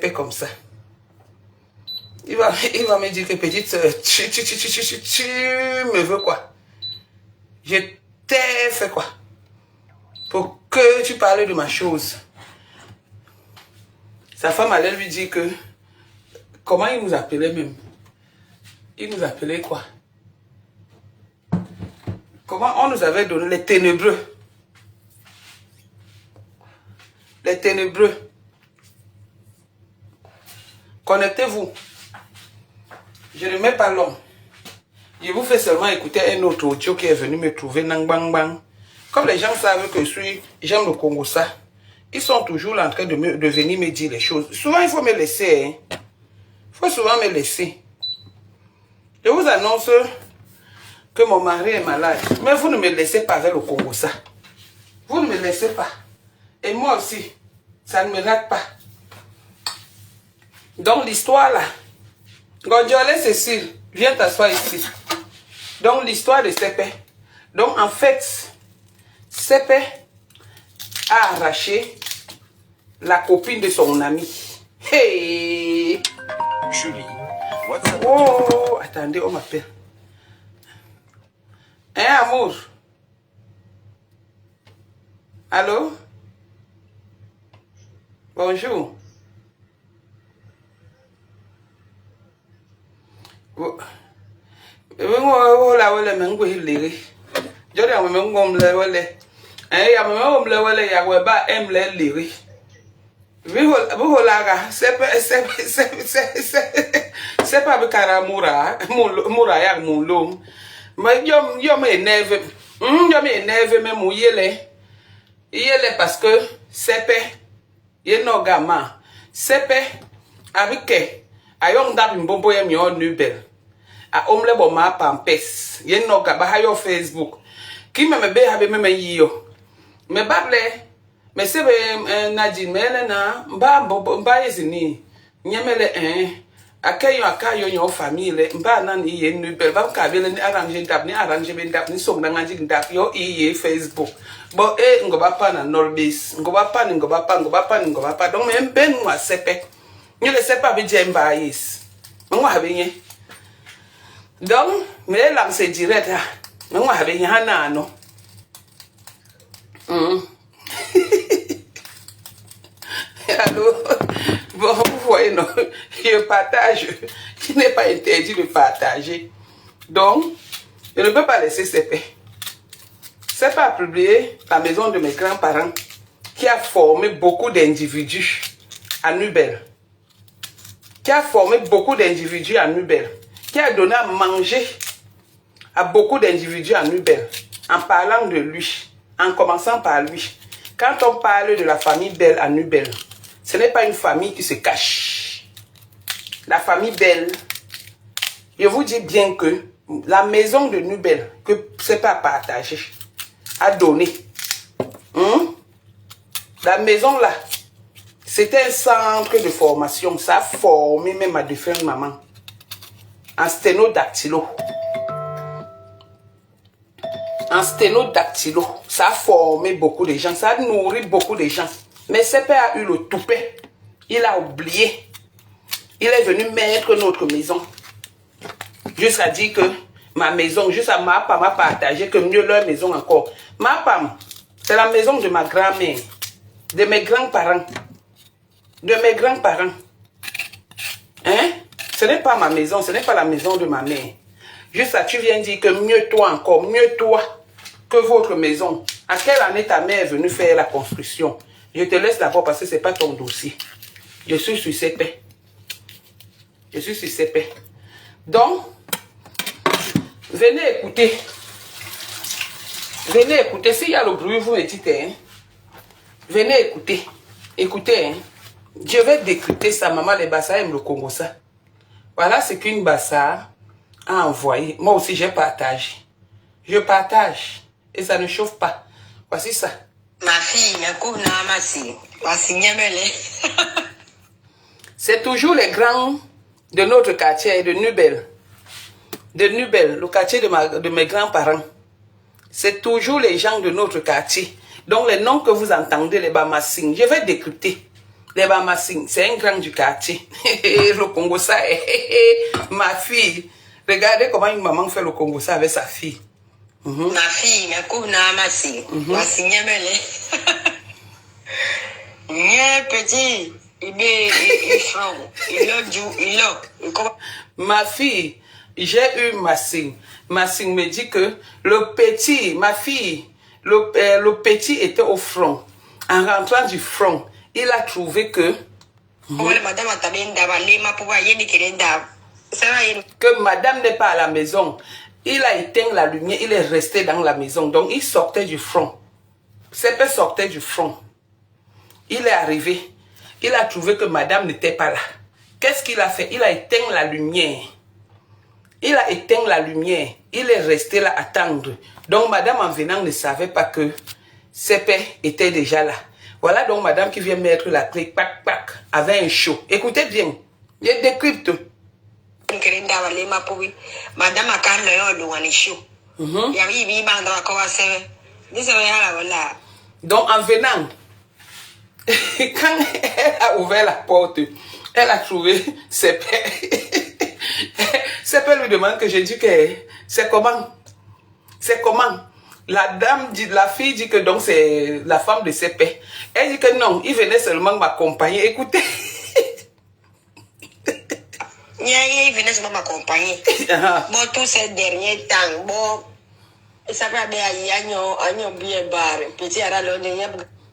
fait comme ça. Il va me dire que petite soeur, tu me veux quoi? Je t'ai fait quoi? Pour que tu parles de ma chose. Sa femme allait lui dire que... Comment il nous appelait même? Il nous appelait quoi? Comment on nous avait donné les ténébreux? Les ténébreux. Connectez-vous. Je ne mets pas long. Je vous fais seulement écouter un autre audio qui est venu me trouver. Nang bang bang. Comme les gens savent que j'aime le Congo ça, ils sont toujours là en train de venir me dire les choses. Souvent, il faut me laisser. Hein. Il faut souvent me laisser. Je vous annonce que mon mari est malade. Mais vous ne me laissez pas avec le Congo ça. Vous ne me laissez pas. Et moi aussi, ça ne me rate pas. Donc l'histoire là, Gondjolé Cécile, viens t'asseoir ici. Donc l'histoire de Sepe. Donc en fait, Sepe a arraché la copine de son ami. Hey! Julie, WhatsApp. Oh, attendez, on m'appelle. Hein, amour? Allô? Bonjour. C'est pas Bikara Moura yak mon lom. Mais yo m'énerve. Yo m'énerve même ou yele parce que Sepe yeno gama. Sepe avec ayon dab mbombo yem yo nubel. A omle bo ma pampes. Yeno gaba ha yo Facebook. Ki me be ha be me yiyo. Me bable me sebe Nadine mele na mba yezini. Nyemele akayo nyo famille mba nan iye nubel ba ka bele ni arrange ben dab ni song na ngaji dab yo iye Facebook bo ngoba pa na Norbis ngoba pa donc me ben moi Sepe ni le Sepe bi jemba is mo ha benye donc me lance direct ha mo ha benye hana no Allô? Bon, vous voyez, non, je partage. Il n'est pas interdit de partager. Donc, je ne peux pas laisser Sepe. Sepe a publié la maison de mes grands-parents qui a formé beaucoup d'individus à Nubel. Qui a formé beaucoup d'individus à Nubel. Qui a donné à manger à beaucoup d'individus à Nubel. En parlant de lui. En commençant par lui. Quand on parle de la famille Belle à Nubel, ce n'est pas une famille qui se cache. La famille Belle, je vous dis bien que la maison de Nubel, que c'est pas partagé, a donné. La maison là, c'était un centre de formation. Ça a formé même ma défunte maman. En sténodactylo. En sténodactylo. Ça a formé beaucoup de gens. Ça a nourri beaucoup de gens. Mais Sepe a eu le toupet. Il a oublié. Il est venu mettre notre maison. Jusqu'à dire que ma maison, juste à ma femme a partagé que mieux leur maison encore. Ma femme, c'est la maison de ma grand-mère, de mes grands-parents. De mes grands-parents. Hein? Ce n'est pas ma maison, ce n'est pas la maison de ma mère. Juste à tu viens dire que mieux toi encore, mieux toi que votre maison. À quelle année ta mère est venue faire la construction? Je te laisse d'abord parce que ce n'est pas ton dossier. Je suis sur Sepe. Je suis sur Sepe. Donc, venez écouter. Venez écouter. S'il y a le bruit, vous me dites. Hein? Venez écouter. Écoutez. Hein? Je vais décrypter ça. Maman, les Bassa aiment le Congo ça. Voilà ce qu'une Bassa a envoyé. Moi aussi, j'ai partagé. Je partage. Et ça ne chauffe pas. Voici ça. Ma fille, c'est toujours les grands de notre quartier, de Nubel. De Nubel, le quartier de mes grands-parents. C'est toujours les gens de notre quartier. Donc les noms que vous entendez, les Bamassing, je vais décrypter. Les Bamassing, c'est un grand du quartier. Le Congo, ça, ma fille. Regardez comment une maman fait le Congo, ça avec sa fille. Ma fille, ma couvre n'a massé. Ma signe Nye petit, il est franc, il a. Ma fille, j'ai eu Massing. Massing me dit que le petit, ma fille, le petit était au front. En rentrant du front, il a trouvé que madame n'est pas à la maison. Il a éteint la lumière, il est resté dans la maison. Donc il sortait du front. Sepe sortait du front. Il est arrivé. Il a trouvé que madame n'était pas là. Qu'est-ce qu'il a fait? Il a éteint la lumière. Il a éteint la lumière. Il est resté là à attendre. Donc madame en venant ne savait pas que Sepe était déjà là. Voilà donc madame qui vient mettre la clé, pac, pac, avec un chaud. Écoutez bien. Je décrypte. Madame a quand le chaud. Donc en venant, quand elle a ouvert la porte, elle a trouvé Sepe. Sepe lui demande que j'ai dit que c'est comment? C'est comment? La dame dit, la fille dit que donc c'est la femme de Sepe. Elle dit que non, il venait seulement m'accompagner. Écoutez. Il venait seulement m'accompagner. Bon, tous ces derniers temps, bon, ça va bien, petit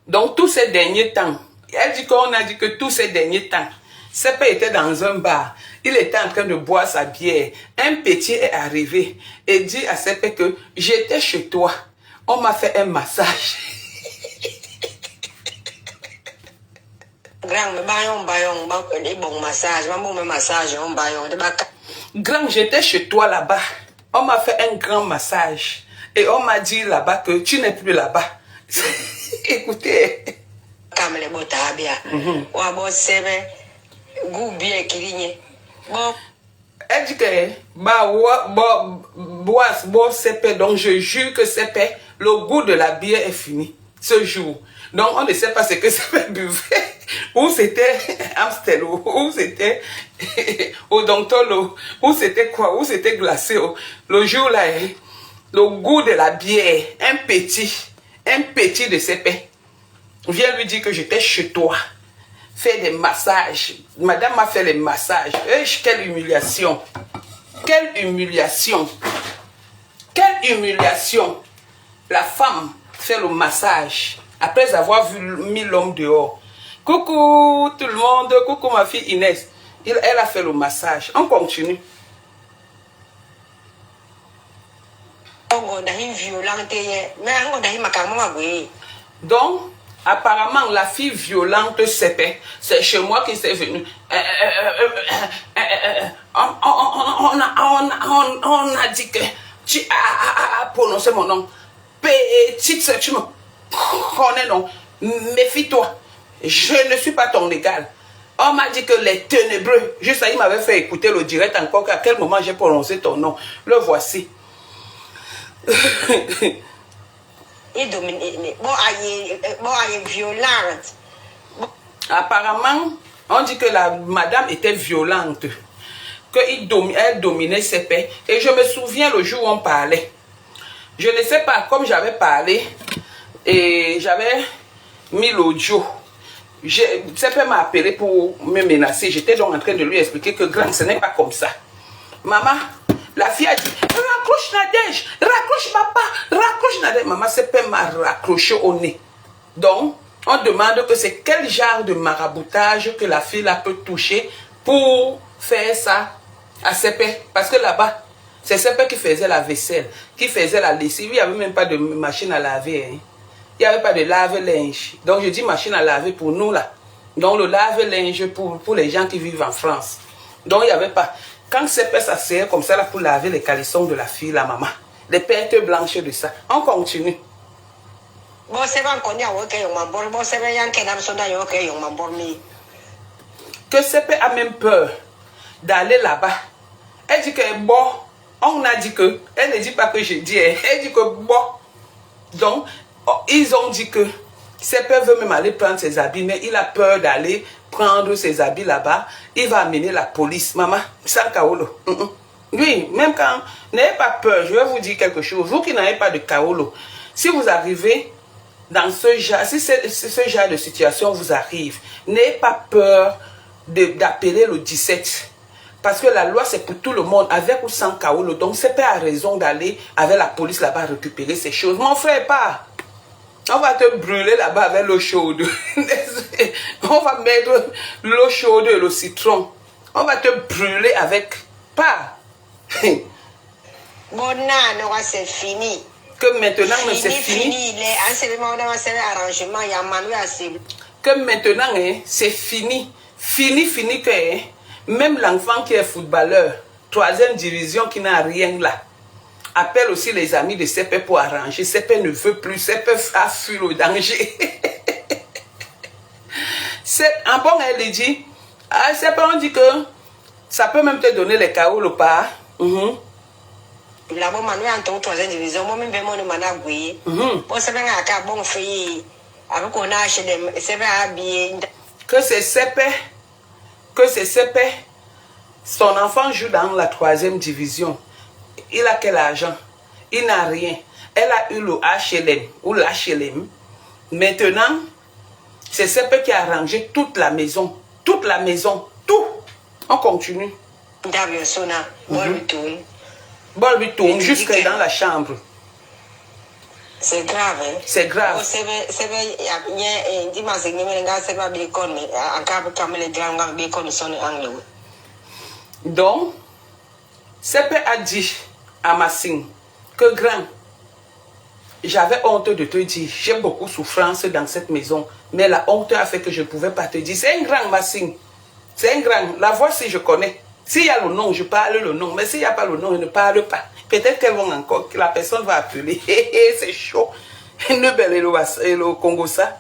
donc tous ces derniers temps, elle dit qu'on a dit que tous ces derniers temps, Sepe était dans un bar. Il était en train de boire sa bière. Un petit est arrivé et dit à Sepe que j'étais chez toi. On m'a fait un massage. Grand, j'étais chez toi là-bas. On m'a fait un grand massage. Et on m'a dit là-bas que tu n'es plus là-bas. Écoutez. Elle dit que donc je jure que Sepe, le goût de la bière est fini ce jour. Donc on ne sait pas ce que Sepe buvait. Ou c'était Amstel, ou c'était Odontolo, ou c'était quoi, ou c'était glacé. Le jour là, le goût de la bière, un petit de Sepe vient lui dire que j'étais chez toi. Faire des massages. Madame m'a fait les massages. Quelle humiliation. Quelle humiliation. Quelle humiliation. La femme fait le massage après avoir mis l'homme dehors. Coucou tout le monde. Coucou ma fille Inès. Elle a fait le massage. On continue. Donc, apparemment, la fille violente Sepe, c'est chez moi qui s'est venue. On a dit que tu as prononcé mon nom. Petite, tu me connais, non? Méfie-toi. Je ne suis pas ton égal. On m'a dit que les ténébreux, juste ça, il m'avait fait écouter le direct encore, à quel moment j'ai prononcé ton nom. Le voici. Apparemment, on dit que la madame était violente, qu'elle dominait Sepe. Et je me souviens le jour où on parlait. Je ne sais pas, comme j'avais parlé, et j'avais mis l'audio. Sepe m'a appelé pour me menacer. J'étais donc en train de lui expliquer que grand, ce n'est pas comme ça. Maman, la fille a dit, raccroche Nadège, raccroche papa, raccroche Nadège. Maman Sepe m'a raccroché au nez. Donc, on demande que c'est quel genre de maraboutage que la fille là peut toucher pour faire ça à Sepe. Parce que là-bas, c'est Sepe qui faisait la vaisselle, qui faisait la lessive. Il n'y avait même pas de machine à laver. Hein. Il n'y avait pas de lave-linge. Donc, je dis machine à laver pour nous là. Donc, le lave-linge pour les gens qui vivent en France. Donc, il n'y avait pas. Quand Sepe s'asseyait comme ça là pour laver les caleçons de la fille, la maman, les pertes blanches de ça, on continue. Que Sepe a même peur d'aller là-bas. Elle dit que bon, on a dit que, elle ne dit pas que je dis, elle dit que bon. Donc, ils ont dit que Sepe veut même aller prendre ses habits, mais il a peur d'aller prendre ses habits là-bas, il va amener la police. Maman, sans kaolo. Oui, même quand... N'ayez pas peur, je vais vous dire quelque chose. Vous qui n'avez pas de kaolo, si vous arrivez dans ce genre, si ce genre de situation vous arrive, n'ayez pas peur d'appeler le 17. Parce que la loi, c'est pour tout le monde, avec ou sans kaolo. Donc, c'est pas à raison d'aller avec la police là-bas récupérer ces choses. Mon frère, pas. On va te brûler là-bas avec l'eau chaude. On va mettre l'eau chaude et le citron. On va te brûler avec... Pas. Bon, non, c'est fini. Que maintenant, c'est fini. Que maintenant, c'est fini. Fini que même l'enfant qui est footballeur, 3e division qui n'a rien là, appelle aussi les amis de CP pour arranger. CP ne veut plus. CP a fui le danger. En bon, elle dit, ah, CP, on dit que ça peut même te donner les chaos ou pas. La bonne manuelle en tant que 3e division, moi-même, je me suis dit, bon, c'est bien un bon fait, avec on a acheté des, c'est bien habillé. Que c'est CP, son enfant joue dans la 3e division. Il a quel argent? Il n'a rien. Elle a eu le HLM ou l'HLM. Maintenant, c'est CP qui a arrangé toute la maison. Toute la maison. Tout. On continue. Bon, lui tourne jusque dans la chambre. C'est grave, hein? C'est grave. Donc, CP a dit à Massine que grand, j'avais honte de te dire, j'ai beaucoup de souffrance dans cette maison, mais la honte a fait que je ne pouvais pas te dire. C'est un grand Massine. C'est un grand. La voix, si je connais. S'il y a le nom, je parle le nom. Mais s'il n'y a pas le nom, je ne parle pas. Peut-être qu'elles vont encore, que la personne va appeler. C'est chaud. Ne belle et le Congo ça.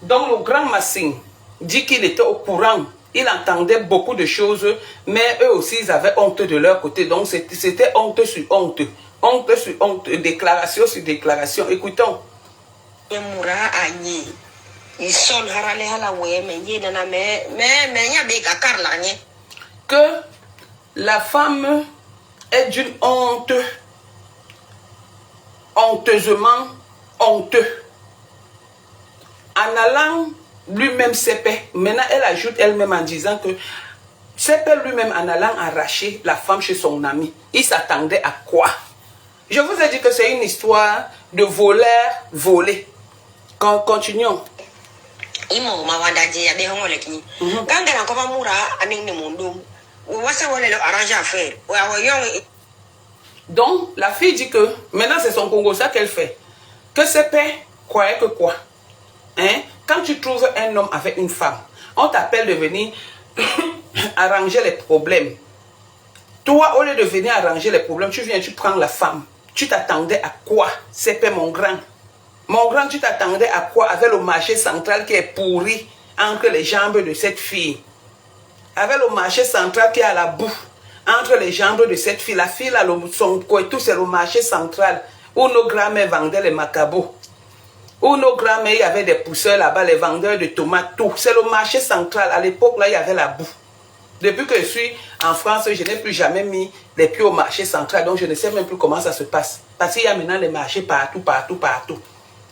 Donc le grand Massine dit qu'il était au courant. Il entendait beaucoup de choses, mais eux aussi, ils avaient honte de leur côté. Donc c'était honte sur honte. Honte sur honte. Déclaration sur déclaration. Écoutons. Que la femme est d'une honte, honteusement honteux. En allant lui-même CP, maintenant elle ajoute elle-même en disant que CP lui-même en allant arracher la femme chez son ami, il s'attendait à quoi? Je vous ai dit que c'est une histoire de voleur volé. Continuons. Donc, la fille dit que maintenant c'est son Congo ça qu'elle fait. Que c'est père croyait que quoi? Hein? Quand tu trouves un homme avec une femme, on t'appelle de venir arranger les problèmes. Toi, au lieu de venir arranger les problèmes, tu viens, tu prends la femme. Tu t'attendais à quoi? C'est père mon grand. Mon grand, tu t'attendais à quoi avec le marché central qui est pourri entre les jambes de cette fille? Avec le marché central qui est à la boue entre les jambes de cette fille. La fille, là, son tout c'est le marché central où nos grands-mères vendaient les macabots. Où nos grands-mères, il y avait des pousseurs là-bas, les vendeurs de tomates, tout. C'est le marché central. À l'époque, là, il y avait la boue. Depuis que je suis en France, je n'ai plus jamais mis les pieds au marché central. Donc, je ne sais même plus comment ça se passe. Parce qu'il y a maintenant des marchés partout, partout, partout.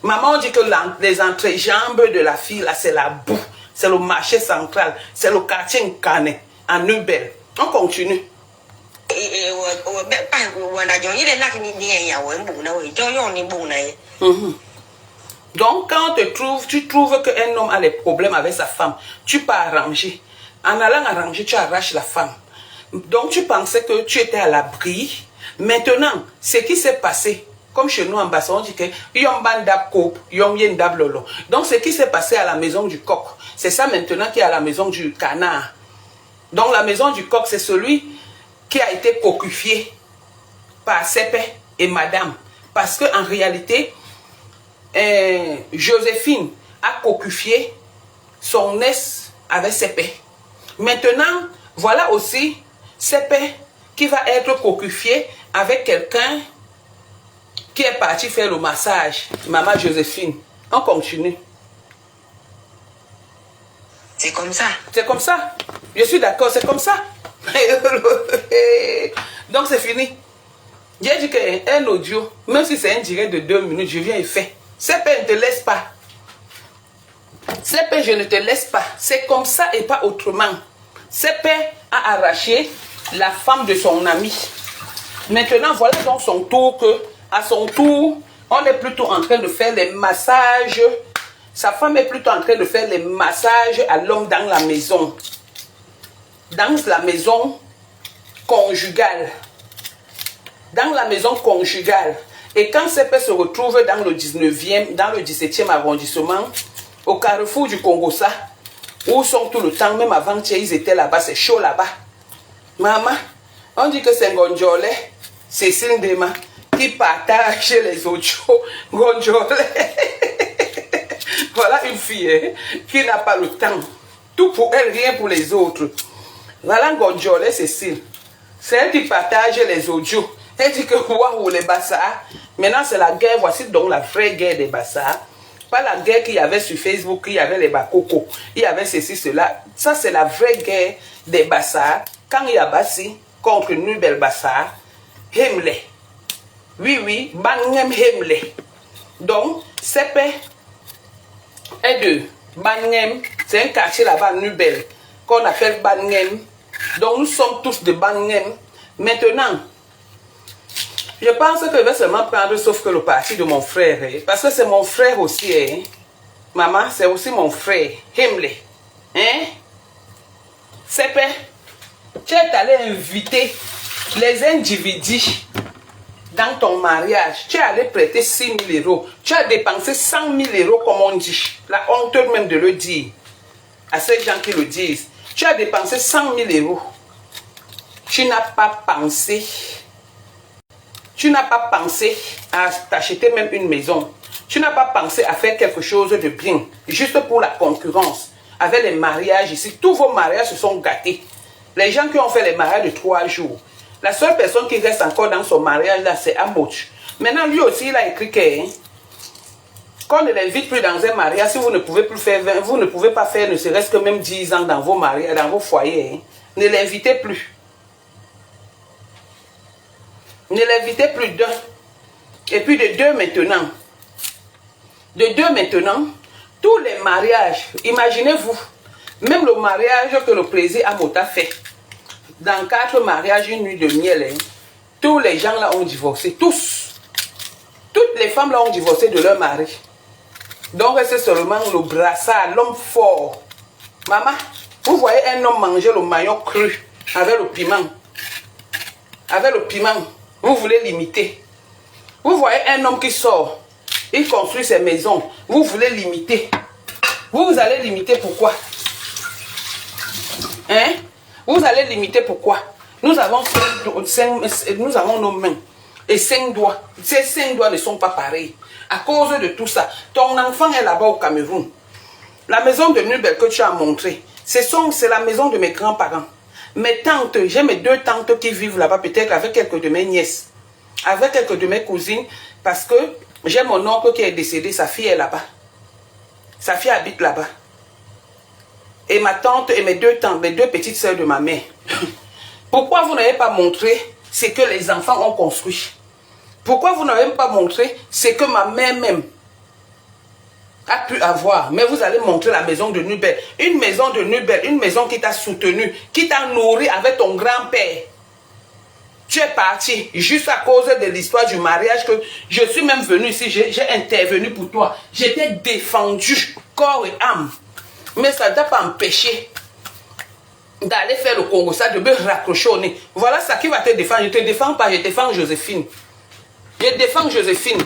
Maman dit que les entrejambes de la fille, là, c'est la boue. C'est le marché central. C'est le quartier Nkane, en Nubel. On continue. Donc, quand tu trouves qu'un homme a des problèmes avec sa femme, tu peux arranger. En allant arranger, tu arraches la femme. Donc, tu pensais que tu étais à l'abri. Maintenant, ce qui s'est passé, comme chez nous en Basse, on dit que donc, ce qui s'est passé à la maison du coq, c'est ça maintenant qui est à la maison du canard. Donc, la maison du coq, c'est celui qui a été cocufié par Sepe et madame. Parce qu'en réalité, Joséphine a cocufié son ex avec Sepe. Maintenant, voilà aussi Sepe qui va être cocufié avec quelqu'un qui est parti faire le massage. Maman Joséphine, on continue. C'est comme ça. C'est comme ça. Je suis d'accord, c'est comme ça. Donc c'est fini. J'ai dit qu'un audio, même si c'est un direct de 2 minutes, je viens et fais. C'est pas, ne te laisse pas. C'est pas, je ne te laisse pas. C'est comme ça et pas autrement. C'est pas à arracher la femme de son ami. Maintenant, voilà donc son tour que, à son tour, on est plutôt en train de faire les massages. Sa femme est plutôt en train de faire les massages à l'homme dans la maison. Dans la maison conjugale. Dans la maison conjugale. Et quand ces pères se retrouvent dans le 19e, dans le 17e arrondissement, au carrefour du Congo-Ça, où sont tout le temps, même avant-hier, ils étaient là-bas, c'est chaud là-bas. Maman, on dit que c'est Ngonjole, Cécile Dema, qui partage les audios. Ngonjole. Voilà une fille hein, qui n'a pas le temps. Tout pour elle, rien pour les autres. Voilà Ngonjole, Cécile. C'est elle qui partage les audios. Elle dit que waouh, les bassards. Maintenant, c'est la guerre. Voici donc la vraie guerre des bassards. Pas la guerre qu'il y avait sur Facebook, il y avait les bakoko, il y avait ceci, cela. Ça, c'est la vraie guerre des bassards. Quand il y a Bassi contre Nubel Bassard, Hemle. Oui, oui, Bangem Hemle. Donc, c'est pas et de Bangem, c'est un quartier là-bas, Nubel, qu'on appelle Bangem. Donc, nous sommes tous de Bangem. Maintenant, je pense que je vais seulement prendre sauf que le parti de mon frère. Hein, parce que c'est mon frère aussi. Hein. Maman, c'est aussi mon frère. Hemle. Hein? C'est pas. Tu es allé inviter les individus dans ton mariage. Tu es allé prêter 6 000 euros. Tu as dépensé 100 000 euros, comme on dit. La honte même de le dire. À ces gens qui le disent. Tu as dépensé 100 000 euros. Tu n'as pas pensé. Tu n'as pas pensé à t'acheter même une maison. Tu n'as pas pensé à faire quelque chose de bien. Juste pour la concurrence. Avec les mariages ici. Tous vos mariages se sont gâtés. Les gens qui ont fait les mariages de 3 jours. La seule personne qui reste encore dans son mariage là, c'est Amoch. Maintenant, lui aussi, il a écrit que qu'on ne l'invite plus dans un mariage. Si vous ne pouvez plus faire 20, vous ne pouvez pas faire ne serait-ce que même 10 ans dans vos mariages, dans vos foyers. Hein. Ne l'invitez plus. Ne l'invitez plus d'un. Et puis de 2 maintenant. De 2 maintenant, tous les mariages, imaginez-vous, même le mariage que le président Amota fait, dans 4 mariages, une nuit de miel, hein, tous les gens là ont divorcé, tous. Toutes les femmes là ont divorcé de leur mari. Donc c'est seulement le brassard, l'homme fort. Maman, vous voyez un homme manger le maillot cru avec le piment. Avec le piment. Vous voulez l'imiter. Vous voyez un homme qui sort, il construit ses maisons. Vous voulez l'imiter. Vous allez l'imiter pourquoi? Hein? Vous allez l'imiter pourquoi? Nous avons nos mains et 5 doigts. Ces 5 doigts ne sont pas pareils. À cause de tout ça, ton enfant est là-bas au Cameroun. La maison de Nubel que tu as montré, c'est la maison de mes grands-parents. Mes tantes, j'ai mes 2 tantes qui vivent là-bas, peut-être avec quelques de mes nièces, avec quelques de mes cousines, parce que j'ai mon oncle qui est décédé, sa fille est là-bas. Sa fille habite là-bas. Et ma tante et mes 2 tantes, mes 2 petites sœurs de ma mère. Pourquoi vous n'avez pas montré ce que les enfants ont construit? Pourquoi vous n'avez pas montré ce que ma mère même a pu avoir? Mais vous allez montrer la maison de Nubel. Une maison de Nubel, une maison qui t'a soutenu, qui t'a nourri avec ton grand-père. Tu es parti juste à cause de l'histoire du mariage que je suis même venu ici, j'ai intervenu pour toi. Je t'ai défendu corps et âme. Mais ça ne t'a pas empêché d'aller faire le Congo, ça de me raccrocher au nez. Voilà ça qui va te défendre. Je ne te défends pas, je défends Joséphine. Je défends Joséphine.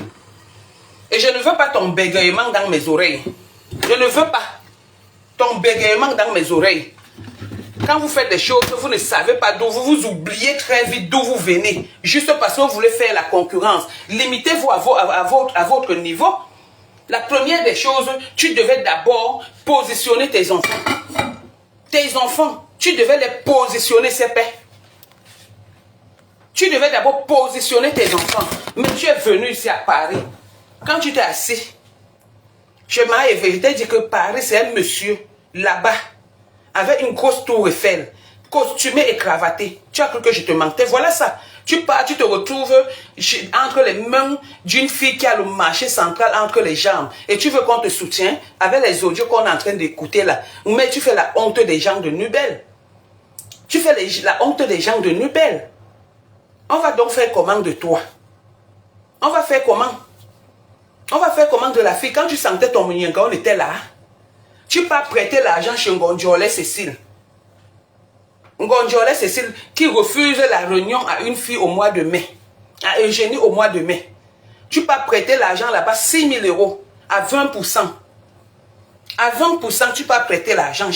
Et je ne veux pas ton bégayement dans mes oreilles. Je ne veux pas ton bégayement dans mes oreilles. Quand vous faites des choses, vous ne savez pas d'où, vous oubliez très vite d'où vous venez. Juste parce que vous voulez faire la concurrence. Limitez-vous à votre niveau. La première des choses, tu devais d'abord positionner tes enfants. Tes enfants, tu devais les positionner, c'est paix. Tu devais d'abord positionner tes enfants. Mais tu es venu ici à Paris. Quand tu t'es assis, je t'ai dit que Paris, c'est un monsieur, là-bas, avec une grosse tour Eiffel, costumé et cravaté. Tu as cru que je te mentais. Voilà ça. Tu pars, tu te retrouves entre les mains d'une fille qui a le marché central entre les jambes. Et tu veux qu'on te soutienne avec les audios qu'on est en train d'écouter là. Mais tu fais la honte des gens de Nubel. Tu fais la honte des gens de Nubel. On va donc faire comment de toi? On va faire comment? On va faire comment de la fille? Quand tu sentais ton mounienga, on était là. Tu pas prêter l'argent chez Ngonjolé Cécile. Ngonjolé Cécile qui refuse la réunion à une fille au mois de mai. À Eugénie au mois de mai. Tu pas prêter l'argent là-bas, 6 000 € à 20%. À 20%, tu pas prêter l'argent.